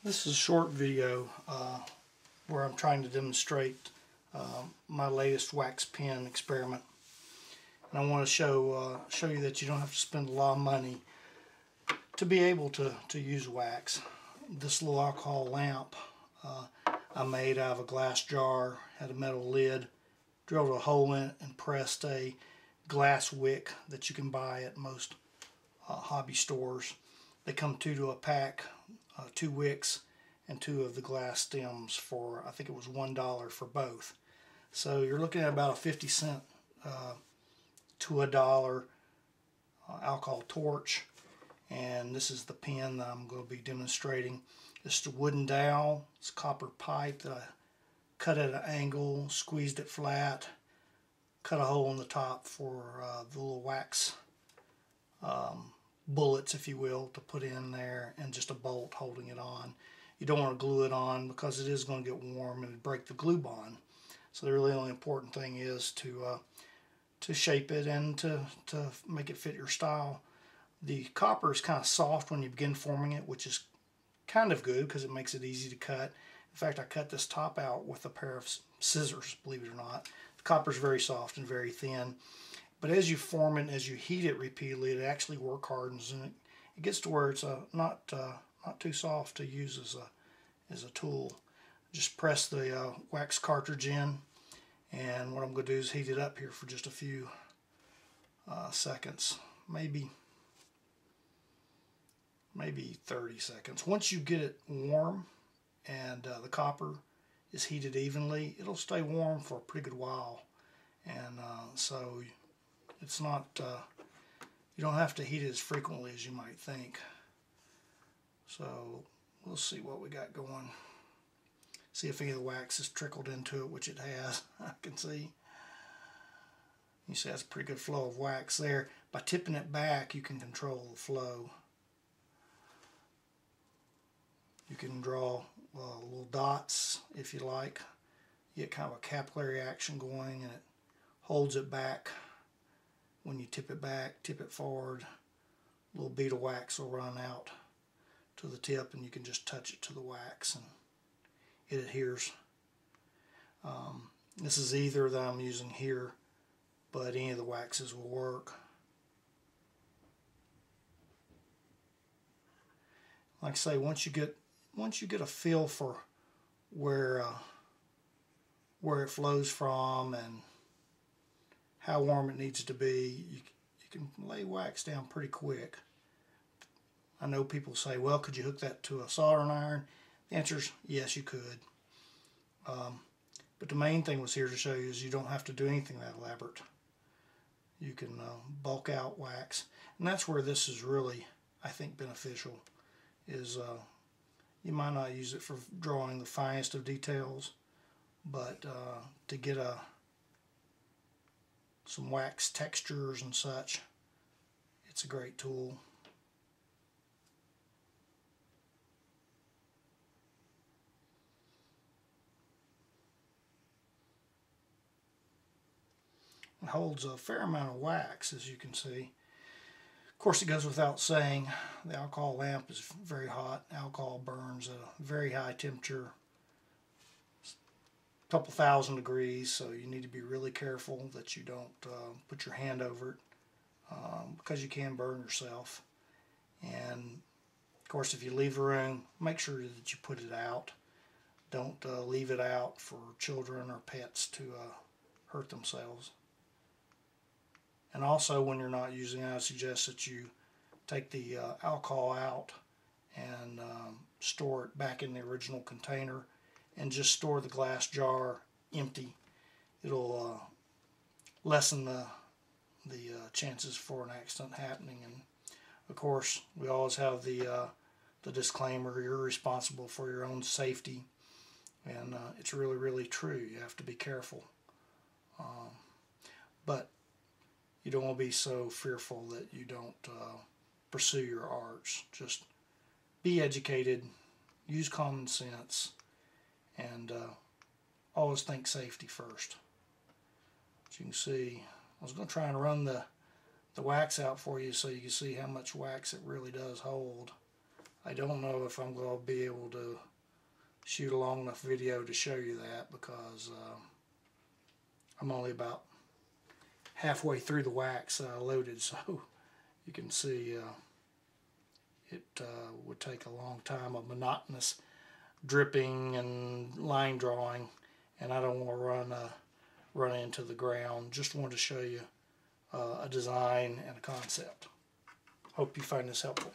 This is a short video where I'm trying to demonstrate my latest wax pen experiment, and I want to show you that you don't have to spend a lot of money to be able to use wax. This little alcohol lamp I made out of a glass jar, had a metal lid, drilled a hole in it and pressed a glass wick that you can buy at most hobby stores. They come two to a pack, 2 wicks and 2 of the glass stems for, I think it was $1 for both. So you're looking at about a 50-cent to $1 alcohol torch, and this is the pen that I'm going to be demonstrating. This is a wooden dowel. It's copper pipe that I cut at an angle, squeezed it flat, cut a hole in the top for the little wax bullets, if you will, to put in there, and just a bolt holding it on. You don't want to glue it on because it is going to get warm and break the glue bond. So the really only important thing is to shape it and to make it fit your style. The copper is kind of soft when you begin forming it, which is kind of good because it makes it easy to cut. In fact, I cut this top out with a pair of scissors, believe it or not. The copper is very soft and very thin. But as you form it, as you heat it repeatedly, it actually work hardens, and it gets to where it's not too soft to use as a tool. Just press the wax cartridge in, and what I'm going to do is heat it up here for just a few seconds, maybe 30 seconds. Once you get it warm and the copper is heated evenly, it'll stay warm for a pretty good while, and so it's not, you don't have to heat it as frequently as you might think. So we'll see what we got going. See if any of the wax has trickled into it, which it has. I can see. You see that's a pretty good flow of wax there. By tipping it back, you can control the flow. You can draw little dots if you like. You get kind of a capillary action going, and it holds it back. When you tip it back, tip it forward, a little bead of wax will run out to the tip, and you can just touch it to the wax and it adheres. This is either that I'm using here, but any of the waxes will work. Like I say, once you get a feel for where it flows from and how warm it needs to be, you can lay wax down pretty quick. I know people say, well, could you hook that to a soldering iron? The answer is yes, you could. But the main thing was here to show you is you don't have to do anything that elaborate. You can bulk out wax, and that's where this is really, I think, beneficial. Is you might not use it for drawing the finest of details, but to get some wax textures and such, it's a great tool. It holds a fair amount of wax, as you can see. Of course, it goes without saying, the alcohol lamp is very hot. Alcohol burns at a very high temperature, a couple thousand degrees, so you need to be really careful that you don't put your hand over it, because you can burn yourself. And of course, if you leave the room, make sure that you put it out. Don't leave it out for children or pets to hurt themselves. And also, when you're not using it, I suggest that you take the alcohol out and store it back in the original container, and just store the glass jar empty. It'll lessen the chances for an accident happening. And of course, we always have the disclaimer: you're responsible for your own safety, and it's really, really true. You have to be careful, but you don't want to be so fearful that you don't pursue your arts. Just be educated, use common sense, and always think safety first. As you can see, I was going to try and run the wax out for you so you can see how much wax it really does hold. I don't know if I'm going to be able to shoot a long enough video to show you that, because I'm only about halfway through the wax loaded, so you can see it would take a long time of monotonous dripping and line drawing, and I don't want to run into the ground. Just wanted to show you a design and a concept. Hope you find this helpful.